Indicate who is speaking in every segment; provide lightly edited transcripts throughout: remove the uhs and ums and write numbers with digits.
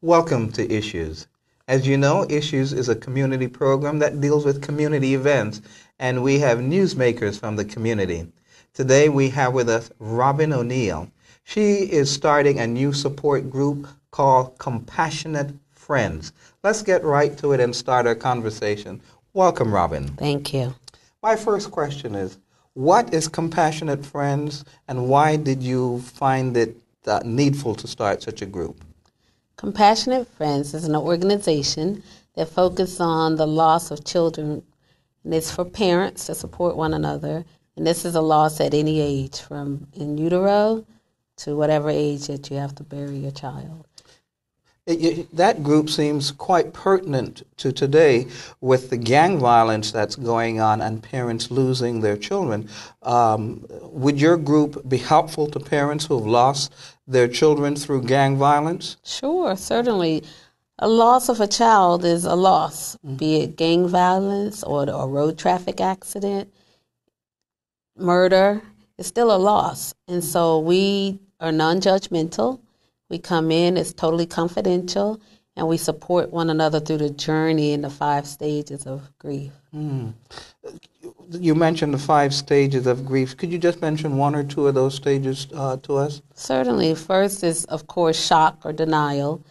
Speaker 1: Welcome to Issues. As you know, Issues is a community program that deals with community events, and we have newsmakers from the community. Today we have with us Robin ONeil. She is starting a new support group called Compassionate Friends. Let's get right to it and start our conversation. Welcome, Robin.
Speaker 2: Thank you.
Speaker 1: My first question is, what is Compassionate Friends, and why did you find it needful to start such a group?
Speaker 2: Compassionate Friends is an organization that focuses on the loss of children, and it's for parents to support one another. And this is a loss at any age, from in utero to whatever age that you have to bury your child.
Speaker 1: That group seems quite pertinent to today with the gang violence that's going on and parents losing their children. Would your group be helpful to parents who have lost their children through gang violence?
Speaker 2: Sure, certainly. A loss of a child is a loss, be it gang violence or a road traffic accident, murder. It's still a loss. And so we are non-judgmental. We come in, it's totally confidential, and we support one another through the journey in the 5 stages of grief.
Speaker 1: You mentioned the 5 stages of grief. Could you just mention 1 or 2 of those stages to us?
Speaker 2: Certainly. First is, of course, shock or denial,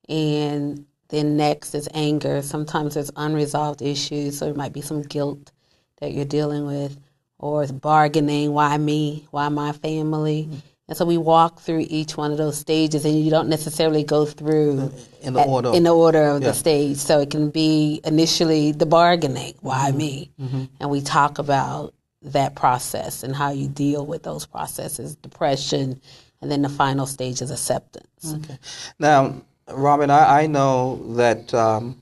Speaker 2: and then next is anger. Sometimes there's unresolved issues, so it might be some guilt that you're dealing with, or it's bargaining, why me, why my family? And so we walk through each one of those stages, and you don't necessarily go through
Speaker 1: in the
Speaker 2: order of the stage. So it can be initially the bargaining, why me? And we talk about that process and how you deal with those processes, depression, and then the final stage is acceptance.
Speaker 1: Okay. Now, Robin, I know that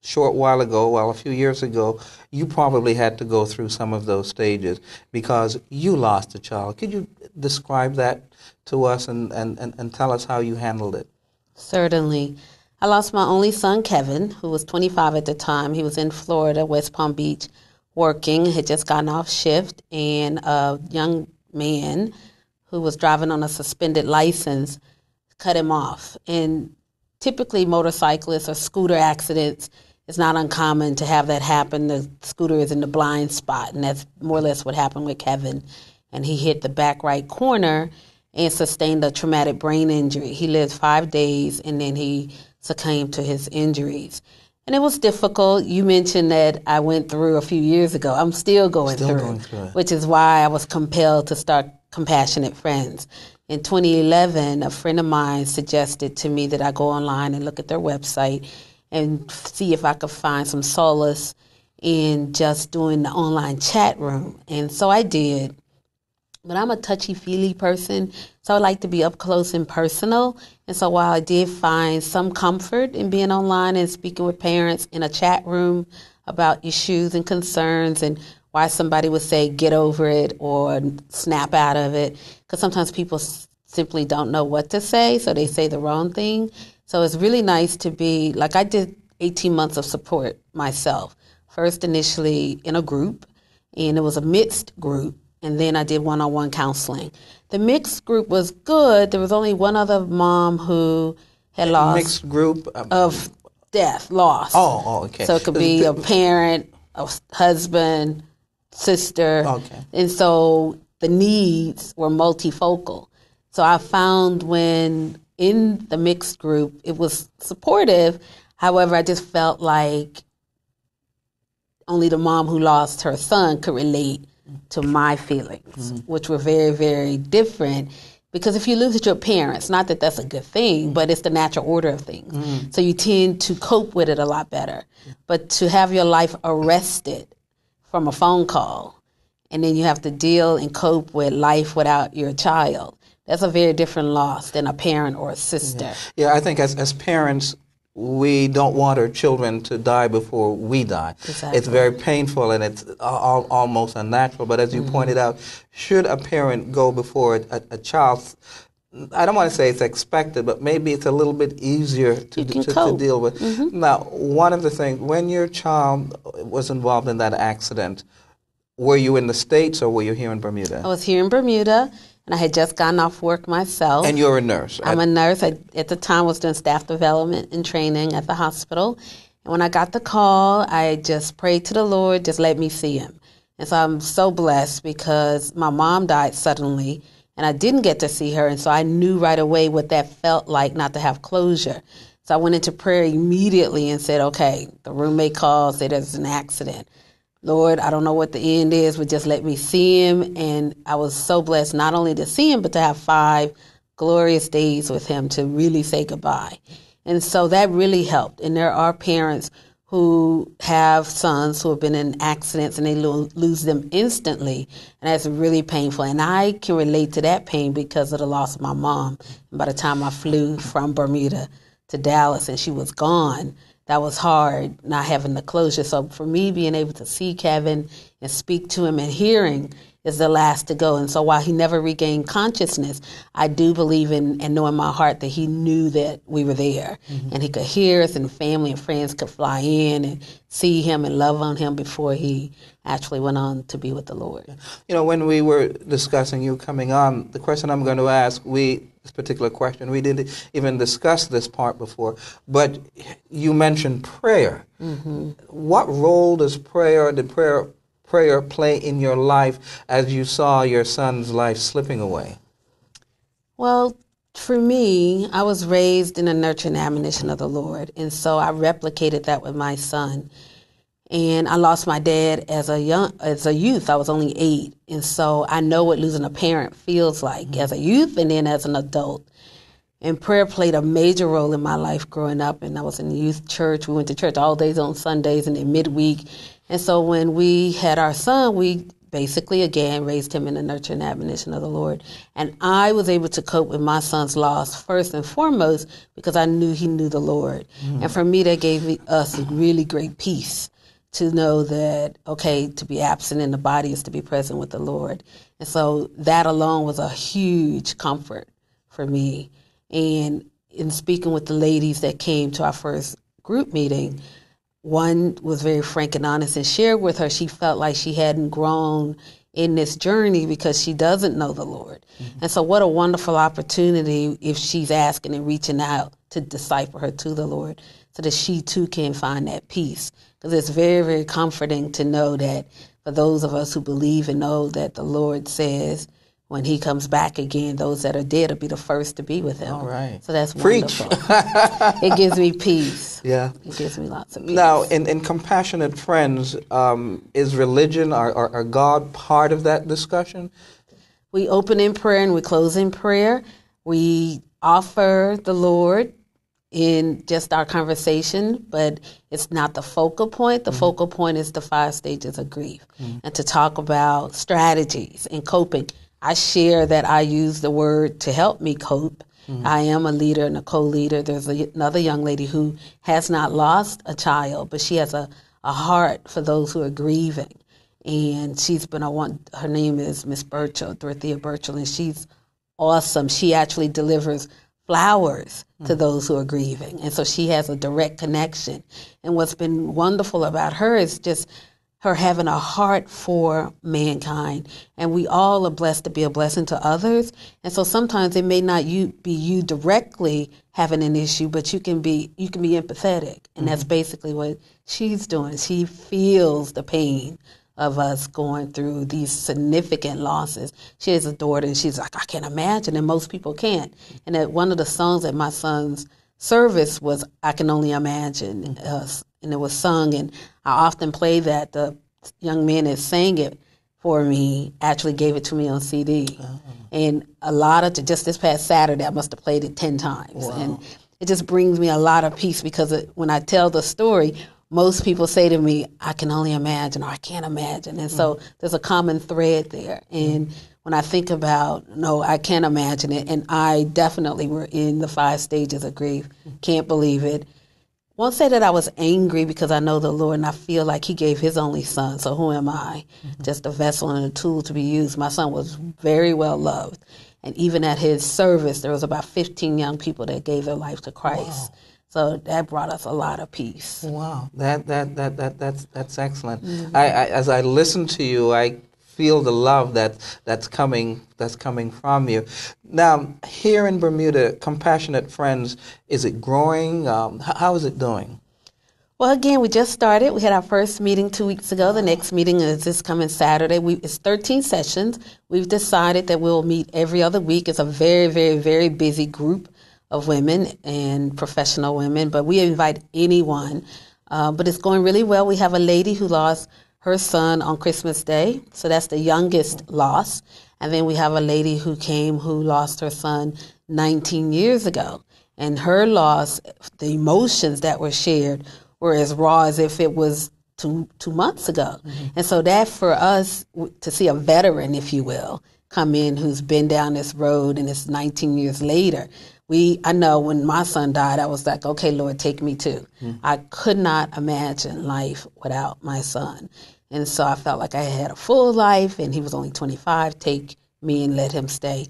Speaker 1: short while ago, a few years ago, you probably had to go through some of those stages because you lost a child. Could you describe that to us and tell us how you handled it?
Speaker 2: Certainly. I lost my only son, Kevin, who was 25 at the time. He was in Florida, West Palm Beach, working, had just gotten off shift, and a young man who was driving on a suspended license cut him off. And typically motorcyclists or scooter accidents, it's not uncommon to have that happen. The scooter is in the blind spot, and that's more or less what happened with Kevin. And he hit the back right corner and sustained a traumatic brain injury. He lived 5 days, and then he succumbed to his injuries. And it was difficult. You mentioned that I went through a few years ago. I'm still going through it, which is why I was compelled to start Compassionate Friends. In 2011, a friend of mine suggested to me that I go online and look at their website and see if I could find some solace in just doing the online chat room. And so I did. But I'm a touchy-feely person, so I like to be up close and personal. And so while I did find some comfort in being online and speaking with parents in a chat room about issues and concerns and why somebody would say get over it or snap out of it, because sometimes people simply don't know what to say, so they say the wrong thing. So it's really nice to be, like I did 18 months of support myself. First initially in a group, and it was a mixed group. And then I did one-on-one counseling. The mixed group was good. There was only one other mom who had lost.
Speaker 1: Mixed group?
Speaker 2: Of death, loss.
Speaker 1: Oh, okay.
Speaker 2: So it could be a parent, a husband, sister. Okay. And so the needs were multifocal. So I found when in the mixed group, it was supportive. However, I just felt like only the mom who lost her son could relate to my feelings, which were very, very different. Because if you lose your parents, not that that's a good thing, but it's the natural order of things. So you tend to cope with it a lot better. But to have your life arrested from a phone call, and then you have to deal and cope with life without your child, that's a very different loss than a parent or a sister.
Speaker 1: Yeah, I think as parents, we don't want our children to die before we die.
Speaker 2: Exactly.
Speaker 1: It's very painful and it's almost unnatural. But as you pointed out, should a parent go before a child, I don't want to say it's expected, but maybe it's a little bit easier to deal with. Now, one of the things, when your child was involved in that accident, were you in the States or were you here in Bermuda?
Speaker 2: I was here in Bermuda. and I had just gotten off work myself.
Speaker 1: And you're a nurse?
Speaker 2: I'm a nurse. At the time, was doing staff development and training at the hospital. And when I got the call, I just prayed to the Lord, just let me see him. And so I'm so blessed because my mom died suddenly, and I didn't get to see her. And so I knew right away what that felt like, not to have closure. So I went into prayer immediately and said, okay, the roommate called, said there's an accident. Lord, I don't know what the end is, but just let me see him. And I was so blessed not only to see him, but to have 5 glorious days with him to really say goodbye. And so that really helped. And there are parents who have sons who have been in accidents and they lose them instantly. And that's really painful. And I can relate to that pain because of the loss of my mom. And by the time I flew from Bermuda to Dallas and she was gone, that was hard, not having the closure. So for me, being able to see Kevin and speak to him and hearing is the last to go. And so while he never regained consciousness, I do believe in and know in my heart that he knew that we were there. Mm-hmm. And he could hear us, and family and friends could fly in and see him and love on him before he actually went on to be with the Lord.
Speaker 1: You know, when we were discussing you coming on, the question I'm going to ask, this particular question, we didn't even discuss this part before, but you mentioned prayer. Mm-hmm. What role did prayer play in your life as you saw your son's life slipping away?
Speaker 2: Well, for me, I was raised in the nurture and admonition of the Lord, and so I replicated that with my son. And I lost my dad as a youth. I was only 8, and so I know what losing a parent feels like as a youth and then as an adult. And prayer played a major role in my life growing up, and I was in the youth church. We went to church all days on Sundays and then midweek. And so when we had our son, we basically, again, raised him in the nurture and admonition of the Lord. And I was able to cope with my son's loss first and foremost because I knew he knew the Lord. Mm. And for me, that gave us really great peace to know that, okay, to be absent in the body is to be present with the Lord. And so that alone was a huge comfort for me. And in speaking with the ladies that came to our first group meeting, one was very frank and honest and shared with her she felt like she hadn't grown in this journey because she doesn't know the Lord. Mm-hmm. And so what a wonderful opportunity if she's asking and reaching out to disciple her to the Lord so that she too can find that peace. Because it's very, very comforting to know that for those of us who believe and know that the Lord says when he comes back again, those that are dead will be the first to be with him.
Speaker 1: All right.
Speaker 2: So that's wonderful. It gives me peace.
Speaker 1: Yeah.
Speaker 2: It gives me lots of peace.
Speaker 1: Now, in Compassionate Friends, is religion or God part of that discussion?
Speaker 2: We open in prayer and we close in prayer. We offer the Lord in just our conversation, but it's not the focal point. The focal point is the 5 stages of grief and to talk about strategies and coping. I share that I use the word to help me cope. I am a leader and a co-leader. There's another young lady who has not lost a child, but she has a heart for those who are grieving. And she's been her name is Miss Burchell, Dorothea Burchell, and she's awesome. She actually delivers flowers to those who are grieving. And so she has a direct connection. And what's been wonderful about her is just her having a heart for mankind. And we all are blessed to be a blessing to others. And so sometimes it may not be you directly having an issue, but you can be empathetic. And that's basically what she's doing. She feels the pain of us going through these significant losses. She has a daughter, and she's like, I can't imagine, and most people can't. And that one of the songs at my son's service was I Can Only Imagine, and it was sung, and I often play that. The young man that sang it for me actually gave it to me on CD. Oh. And just this past Saturday, I must have played it 10 times. Wow. And it just brings me a lot of peace because when I tell the story, most people say to me, I can only imagine, or I can't imagine. And so there's a common thread there. And when I think about, no, I can't imagine it, and I definitely were in the 5 stages of grief. Can't believe it. Won't say that I was angry because I know the Lord and I feel like he gave his only son. So who am I? Just a vessel and a tool to be used. My son was very well loved. And even at his service, there was about 15 young people that gave their life to Christ. Wow. So that brought us a lot of peace.
Speaker 1: Wow, that's excellent. Mm-hmm. As I listen to you, I feel the love that's coming from you. Now, here in Bermuda, Compassionate Friends, is it growing? How is it doing?
Speaker 2: Well, again, we just started. We had our first meeting 2 weeks ago. The next meeting is this coming Saturday. It's 13 sessions. We've decided that we'll meet every other week. It's a very, very, very busy group of women and professional women, but we invite anyone. But it's going really well. We have a lady who lost her son on Christmas Day, so that's the youngest loss. And then we have a lady who came who lost her son 19 years ago. And her loss, the emotions that were shared were as raw as if it was two months ago. Mm-hmm. And so that for us to see a veteran, if you will, come in who's been down this road and it's 19 years later, I know when my son died, I was like, okay, Lord, take me too. Mm-hmm. I could not imagine life without my son. And so I felt like I had a full life and he was only 25, take me and let him stay.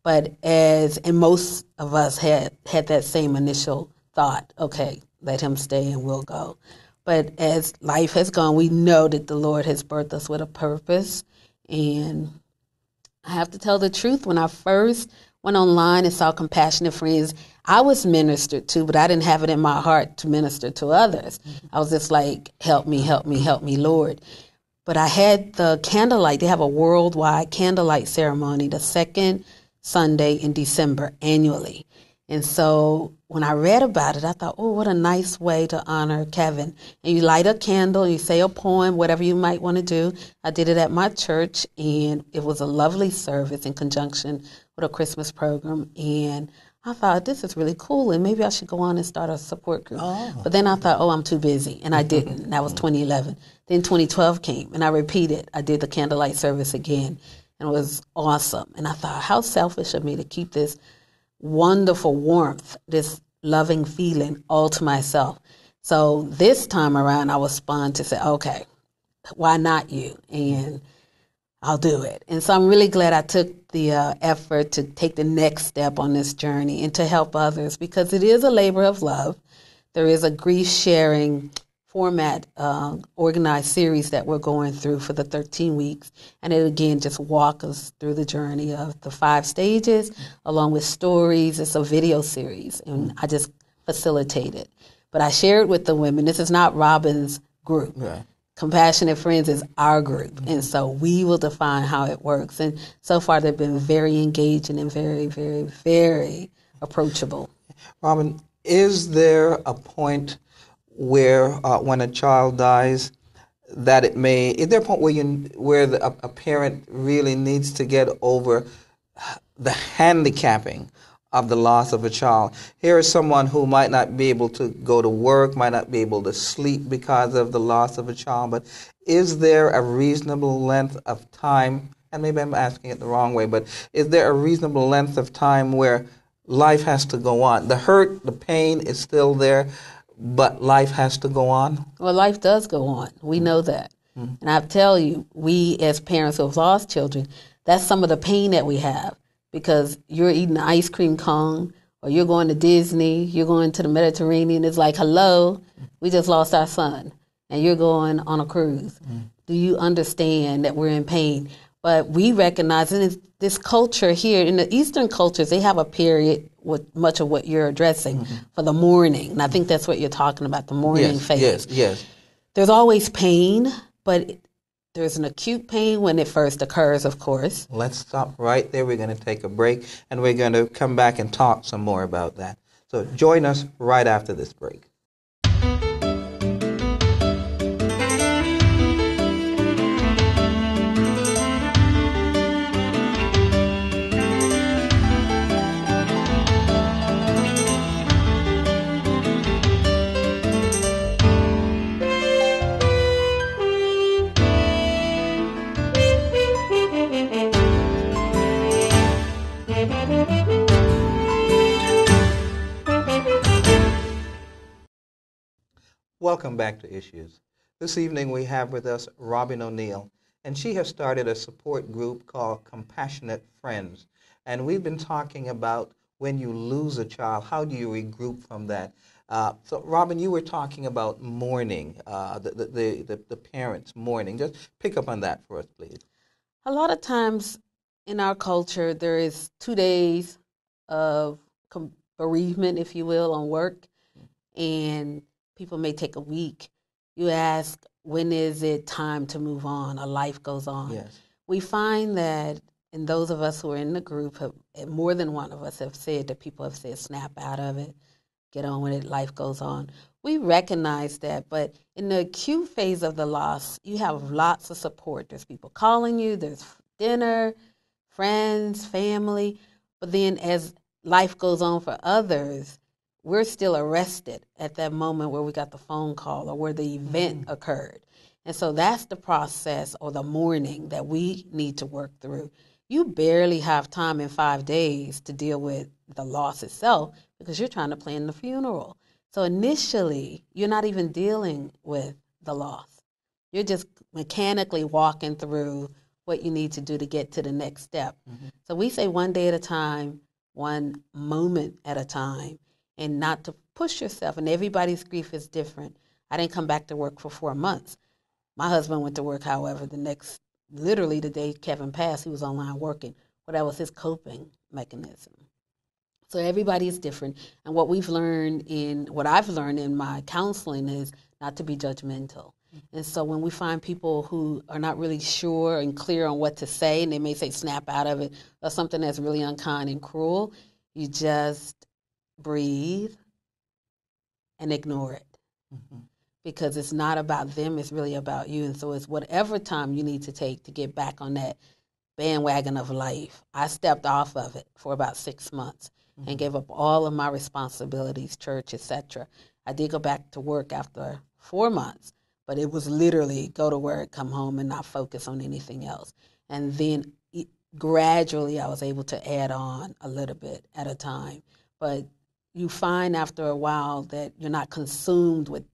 Speaker 2: And most of us had that same initial thought, okay, let him stay and we'll go. But as life has gone, we know that the Lord has birthed us with a purpose. And I have to tell the truth, when I first went online and saw Compassionate Friends, I was ministered to, but I didn't have it in my heart to minister to others. I was just like, help me, help me, help me, Lord. But I had the candlelight. They have a worldwide candlelight ceremony the second Sunday in December annually. And so when I read about it, I thought, oh, what a nice way to honor Kevin. And you light a candle, and you say a poem, whatever you might want to do. I did it at my church, and it was a lovely service in conjunction with a Christmas program. And I thought, this is really cool, and maybe I should go on and start a support group. Oh. But then I thought, I'm too busy, and I didn't. And that was 2011. Then 2012 came, and I repeated. I did the candlelight service again, and it was awesome. And I thought, how selfish of me to keep this wonderful warmth, this loving feeling all to myself. So this time around, I was spun to say, okay, why not you? And I'll do it. And so I'm really glad I took the effort to take the next step on this journey and to help others, because it is a labor of love. There is a grief sharing format, organized series that we're going through for the 13 weeks. And it, again, just walk us through the journey of the 5 stages, along with stories. It's a video series, and I just facilitate it. But I share it with the women. This is not Robin's group. Yeah. Compassionate Friends is our group, and so we will define how it works. And so far, they've been very engaging and very, very, very approachable.
Speaker 1: Robin, is there a point where when a child dies, that is there a point where a parent really needs to get over the handicapping of the loss of a child? Here is someone who might not be able to go to work, might not be able to sleep because of the loss of a child, but is there a reasonable length of time, and maybe I'm asking it the wrong way, but is there a reasonable length of time where life has to go on? The hurt, the pain is still there, but life has to go on?
Speaker 2: Well, life does go on. We know that. Mm-hmm. And I tell you, we as parents who have lost children, that's some of the pain that we have, because you're eating an ice cream cone, or you're going to Disney, you're going to the Mediterranean. It's like, hello, we just lost our son, and you're going on a cruise. Mm-hmm. Do you understand that we're in pain? But we recognize in this culture here, in the Eastern cultures, they have a period with much of what you're addressing for the mourning. And I think that's what you're talking about, the mourning phase.
Speaker 1: Yes.
Speaker 2: There's always pain, but there's an acute pain when it first occurs, of course.
Speaker 1: Let's stop right there. We're going to take a break, and we're going to come back and talk some more about that. So join us right after this break. Welcome back to Issues. This evening we have with us Robin ONeil, and she has started a support group called Compassionate Friends. And we've been talking about when you lose a child, how do you regroup from that? So, Robin, you were talking about mourning, the parents mourning. Just pick up on that for us, please.
Speaker 2: A lot of times in our culture, there is 2 days of bereavement, if you will, on work, and people may take a week. You ask, when is it time to move on? A life goes on.
Speaker 1: Yes.
Speaker 2: We find that, and those of us who are in the group, more than one of us have said that people have said, snap out of it, get on with it, life goes on. We recognize that, but in the acute phase of the loss, you have lots of support. There's people calling you, there's dinner, friends, family, but then as life goes on for others, we're still arrested at that moment where we got the phone call or where the event occurred. And so that's the process or the mourning that we need to work through. You barely have time in 5 days to deal with the loss itself because you're trying to plan the funeral. So initially, you're not even dealing with the loss. You're just mechanically walking through what you need to do to get to the next step. So we say one day at a time, one moment at a time, and not to push yourself. And everybody's grief is different. I didn't come back to work for 4 months. My husband went to work, however, literally the day Kevin passed, he was online working. But that was his coping mechanism. So everybody is different. And what I've learned in my counseling is not to be judgmental. And so when we find people who are not really sure and clear on what to say, and they may say snap out of it, or something that's really unkind and cruel, you just breathe and ignore it. Because it's not about them, it's really about you. And so it's whatever time you need to take to get back on that bandwagon of life. I stepped off of it for about 6 months and gave up all of my responsibilities, church, etc. I did go back to work after 4 months, but it was literally go to work, come home, and not focus on anything else. And then gradually I was able to add on a little bit at a time. But you find after a while that you're not consumed with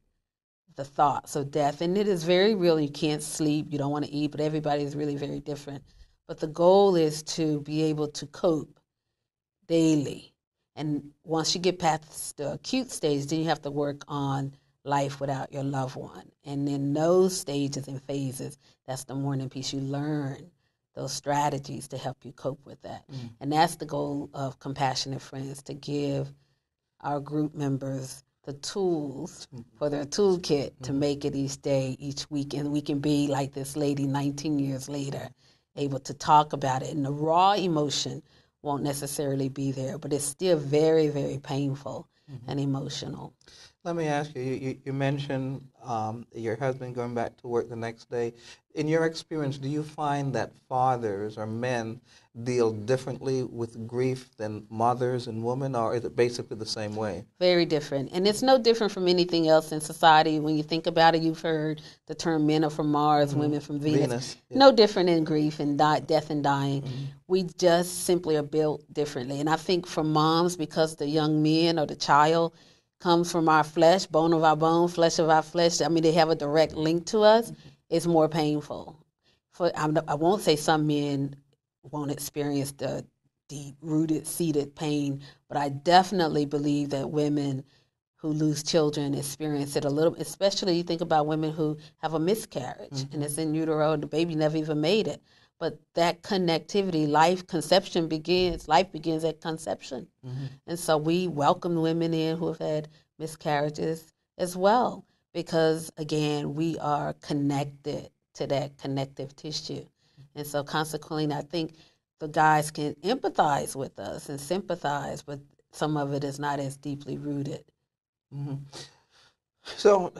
Speaker 2: the thoughts of death. And it is very real. You can't sleep, you don't want to eat, but everybody is really very different. But the goal is to be able to cope daily. And once you get past the acute stage, then you have to work on life without your loved one. And in those stages and phases, that's the mourning piece. You learn those strategies to help you cope with that. And that's the goal of Compassionate Friends, to give our group members the tools for their toolkit to make it each day, each week. And we can be like this lady 19 years later, able to talk about it. And the raw emotion won't necessarily be there, but it's still very, very painful and emotional.
Speaker 1: Let me ask you, you mentioned your husband going back to work the next day. In your experience, do you find that fathers or men deal differently with grief than mothers and women, or is it basically the same way?
Speaker 2: Very different. And it's no different from anything else in society. When you think about it, you've heard the term men are from Mars, women from Venus.
Speaker 1: Yeah.
Speaker 2: No different in grief and death and dying. We just simply are built differently. And I think for moms, because the young men or the child comes from our flesh, bone of our bone, flesh of our flesh, I mean, they have a direct link to us, it's more painful. I won't say some men won't experience the deep-rooted, seated pain, but I definitely believe that women who lose children experience it a little, especially you think about women who have a miscarriage and it's in utero, the baby never even made it. But that connectivity, life begins at conception. And so we welcome women in who have had miscarriages as well, because again, we are connected to that connective tissue. And so consequently, I think the guys can empathize with us and sympathize, but some of it is not as deeply rooted.
Speaker 1: So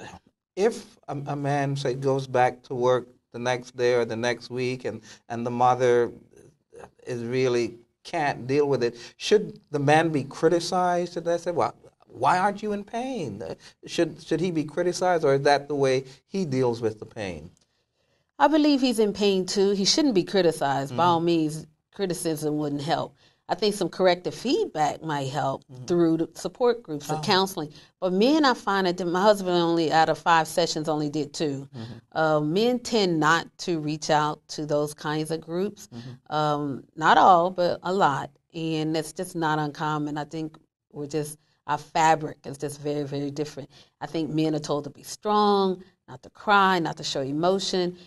Speaker 1: if a man, say, goes back to work the next day or the next week and the mother is really can't deal with it, should the man be criticized? Should they say, well, why aren't you in pain? Should he be criticized, or is that the way he deals with the pain?
Speaker 2: I believe he's in pain too. He shouldn't be criticized. By all means, criticism wouldn't help. I think some corrective feedback might help through the support groups or counseling. But men, I find that my husband only, out of 5 sessions, only did 2. Men tend not to reach out to those kinds of groups. Not all, but a lot. And it's just not uncommon. I think our fabric is just very, very different. I think men are told to be strong, not to cry, not to show emotion.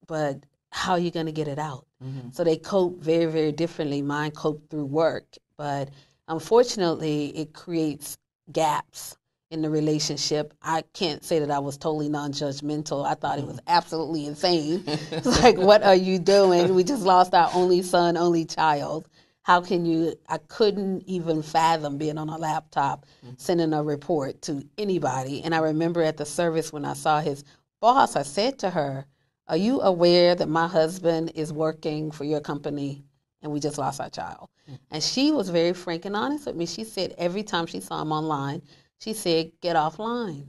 Speaker 2: But how are you going to get it out? So they cope very, very differently. Mine cope through work, but unfortunately, it creates gaps in the relationship. I can't say that I was totally non-judgmental. I thought it was absolutely insane. It's like, what are you doing? We just lost our only son, only child. How can you? I couldn't even fathom being on a laptop sending a report to anybody. And I remember at the service when I saw his boss, I said to her, are you aware that my husband is working for your company and we just lost our child? And she was very frank and honest with me. She said every time she saw him online, she said, get offline.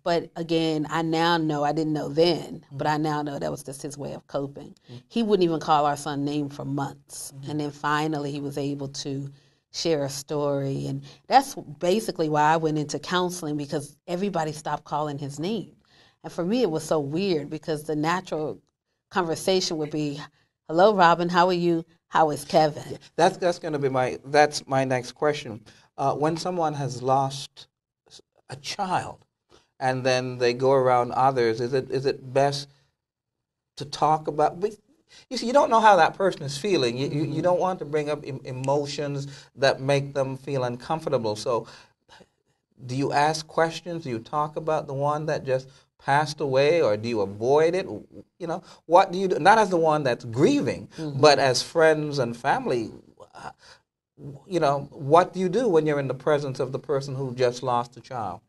Speaker 2: But again, I now know, I didn't know then, but I now know that was just his way of coping. He wouldn't even call our son name for months. And then finally he was able to share a story. And that's basically why I went into counseling, because everybody stopped calling his name. And for me, it was so weird because the natural conversation would be, hello, Robin, how are you? How is Kevin?
Speaker 1: That's going to be that's my next question. When someone has lost a child and then they go around others, is it best to talk about? You see, you don't know how that person is feeling. You don't want to bring up emotions that make them feel uncomfortable. So do you ask questions? Do you talk about the one that just passed away, or do you avoid it? You know, what do you do? Not as the one that's grieving, but as friends and family. You know, what do you do when you're in the presence of the person who just lost a child?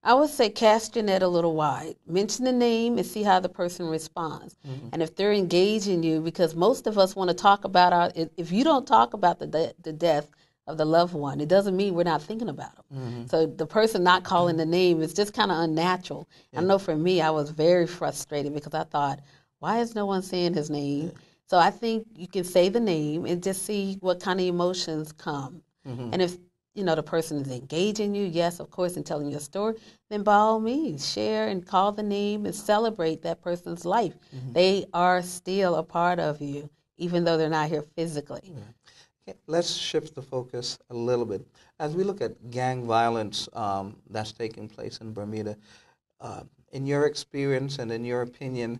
Speaker 2: I would say cast your net a little wide. Mention the name and see how the person responds. And if they're engaging you, because most of us want to talk about if you don't talk about the death of the loved one, it doesn't mean we're not thinking about them. So the person not calling the name is just kind of unnatural. I know for me, I was very frustrated because I thought, why is no one saying his name? So I think you can say the name and just see what kind of emotions come. And if the person is engaging you, yes, of course, and telling you a story, then by all means, share and call the name and celebrate that person's life. They are still a part of you, even though they're not here physically.
Speaker 1: Okay, let's shift the focus a little bit. As we look at gang violence that's taking place in Bermuda, in your experience and in your opinion,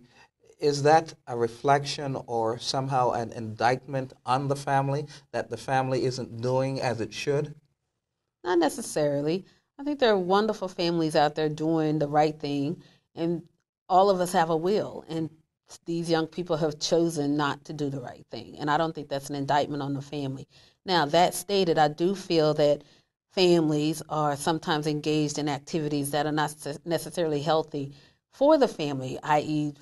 Speaker 1: is that a reflection or somehow an indictment on the family, that the family isn't doing as it should?
Speaker 2: Not necessarily. I think there are wonderful families out there doing the right thing, and all of us have a will, and these young people have chosen not to do the right thing, and I don't think that's an indictment on the family. Now, that stated, I do feel that families are sometimes engaged in activities that are not necessarily healthy for the family, i.e.,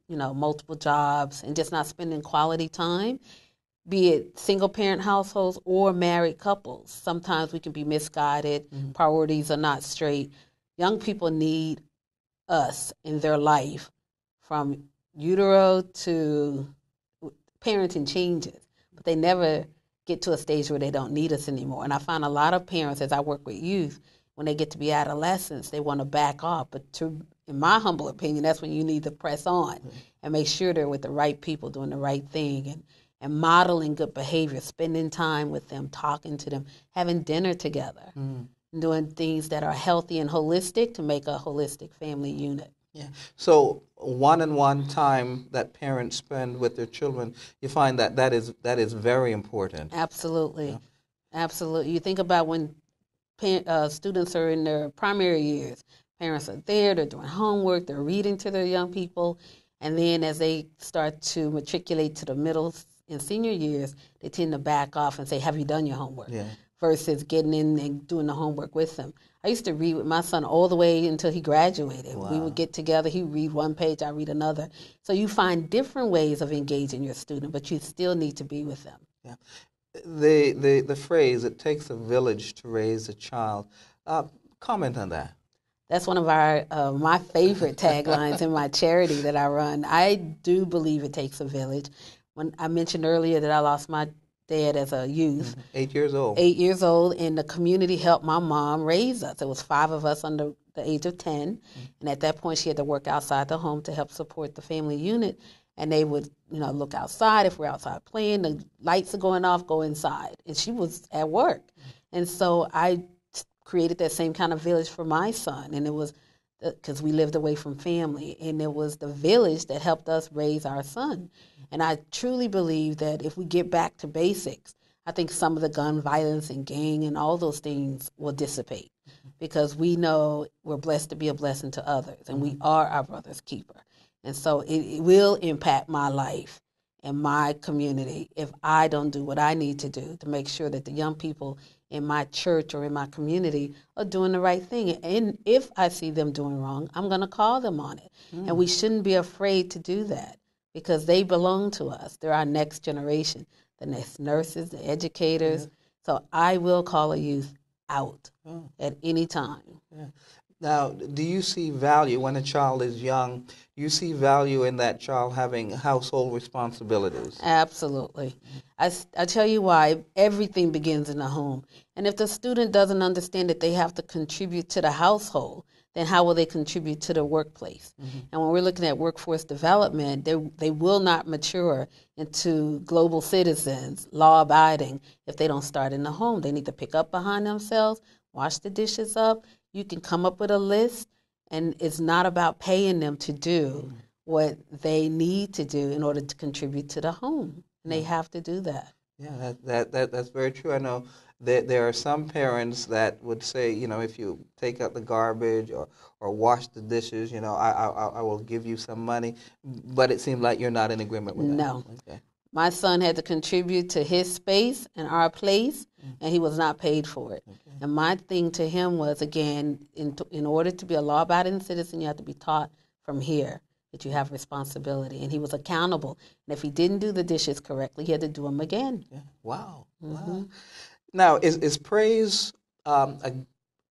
Speaker 2: multiple jobs and just not spending quality time, be it single-parent households or married couples. Sometimes we can be misguided. Priorities are not straight. Young people need us in their life, from utero to parenting changes, but they never get to a stage where they don't need us anymore. And I find a lot of parents, as I work with youth, when they get to be adolescents, they want to back off. But in my humble opinion, that's when you need to press on and make sure they're with the right people, doing the right thing, and modeling good behavior, spending time with them, talking to them, having dinner together, doing things that are healthy and holistic to make a holistic family unit.
Speaker 1: Yeah. So one-on-one time that parents spend with their children, you find that is very important.
Speaker 2: Absolutely. Yeah. Absolutely. You think about when students are in their primary years, parents are there, they're doing homework, they're reading to their young people, and then as they start to matriculate to the middle and senior years, they tend to back off and say, have you done your homework? Yeah. Versus getting in and doing the homework with them. I used to read with my son all the way until he graduated. Wow. We would get together, he'd read one page, I'd read another. So you find different ways of engaging your student, but you still need to be with them.
Speaker 1: Yeah. The phrase, it takes a village to raise a child, comment on that.
Speaker 2: That's one of our my favorite taglines in my charity that I run. I do believe it takes a village. When I mentioned earlier that I lost my dad as a youth.
Speaker 1: 8 years old.
Speaker 2: 8 years old, and the community helped my mom raise us. It was 5 of us under the age of 10, and at that point she had to work outside the home to help support the family unit. And they would, look outside. If we're outside playing, the lights are going off, go inside. And she was at work. And so I created that same kind of village for my son. And it was because we lived away from family, and it was the village that helped us raise our son. And I truly believe that if we get back to basics, I think some of the gun violence and gang and all those things will dissipate, because we know we're blessed to be a blessing to others, and we are our brother's keeper. And so it will impact my life and my community if I don't do what I need to do to make sure that the young people in my church or in my community are doing the right thing. And if I see them doing wrong, I'm going to call them on it. And we shouldn't be afraid to do that, because they belong to us. They're our next generation, the next nurses, the educators. So I will call a youth out at any time.
Speaker 1: Now, do you see value when a child is young? Do you see value in that child having household responsibilities?
Speaker 2: Absolutely. I tell you why. Everything begins in the home. And if the student doesn't understand that they have to contribute to the household, then how will they contribute to the workplace? And when we're looking at workforce development, they will not mature into global citizens, law-abiding, if they don't start in the home. They need to pick up behind themselves, wash the dishes up. You can come up with a list, and it's not about paying them to do what they need to do in order to contribute to the home. And they have to do that.
Speaker 1: Yeah, that's very true. I know that there are some parents that would say, if you take out the garbage or wash the dishes, I will give you some money. But it seems like you're not in agreement with that.
Speaker 2: No.
Speaker 1: Okay.
Speaker 2: My son had to contribute to his space and our place, and he was not paid for it. Okay. And my thing to him was, again, in order to be a law-abiding citizen, you have to be taught from here that you have responsibility. And he was accountable. And if he didn't do the dishes correctly, he had to do them again.
Speaker 1: Yeah. Wow. Wow. Now, is praise,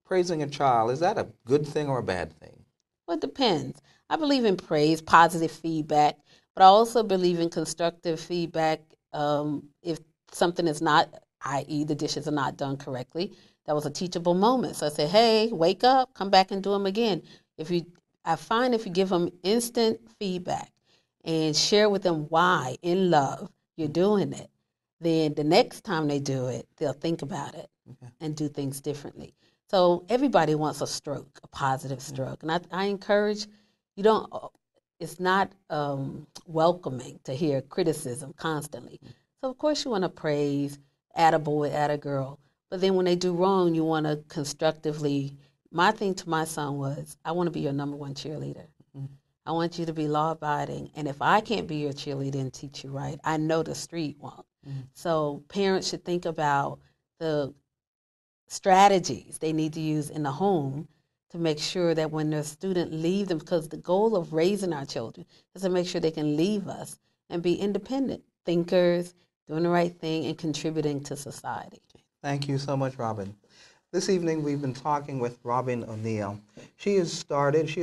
Speaker 1: praising a child, is that a good thing or a bad thing?
Speaker 2: Well, it depends. I believe in praise, positive feedback, but I also believe in constructive feedback. If something is not, i.e. the dishes are not done correctly, that was a teachable moment. So I say, hey, wake up, come back and do them again. I find if you give them instant feedback and share with them why, in love, you're doing it, then the next time they do it, they'll think about it and do things differently. So everybody wants a stroke, a positive stroke. And I encourage, it's not welcoming to hear criticism constantly. So, of course, you want to praise, add a boy, add a girl. But then when they do wrong, you want to constructively. My thing to my son was, I want to be your number one cheerleader. I want you to be law-abiding. And if I can't be your cheerleader and teach you right, I know the street won't. So parents should think about the strategies they need to use in the home to make sure that when their student leave them, because the goal of raising our children is to make sure they can leave us and be independent thinkers, doing the right thing, and contributing to society.
Speaker 1: Thank you so much, Robin. This evening we've been talking with Robin ONeil. She has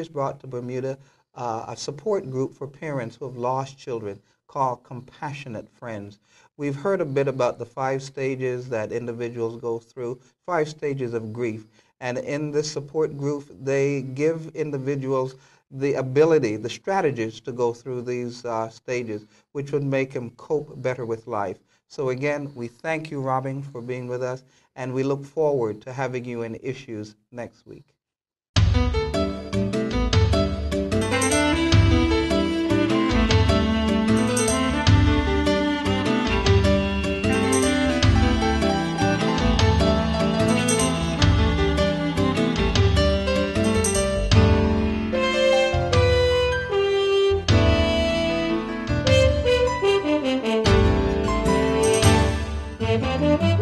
Speaker 1: brought to Bermuda a support group for parents who have lost children called Compassionate Friends. We've heard a bit about the 5 stages that individuals go through, 5 stages of grief. And in this support group, they give individuals the ability, the strategies to go through these stages, which would make them cope better with life. So again, we thank you, Robin, for being with us, and we look forward to having you in Issues next week.
Speaker 3: Thank you.